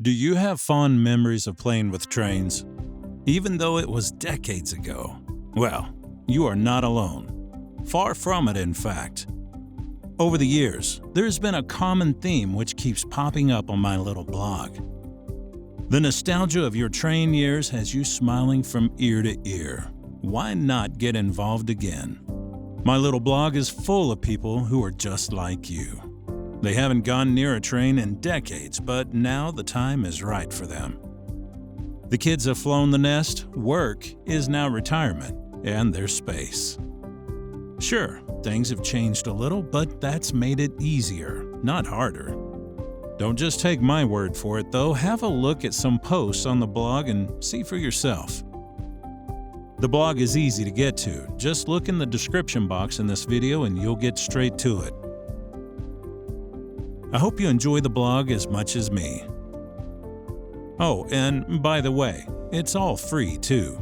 Do you have fond memories of playing with trains, even though it was decades ago? Well, you are not alone. Far from it, in fact. Over the years, there's been a common theme which keeps popping up on my little blog. The nostalgia of your train years has you smiling from ear to ear. Why not get involved again? My little blog is full of people who are just like you. They haven't gone near a train in decades, but now the time is right for them. The kids have flown the nest, work is now retirement, and there's space. Sure, things have changed a little, but that's made it easier, not harder. Don't just take my word for it, though. Have a look at some posts on the blog and see for yourself. The blog is easy to get to. Just look in the description box in this video and you'll get straight to it. I hope you enjoy the blog as much as me. Oh, and by the way, it's all free too.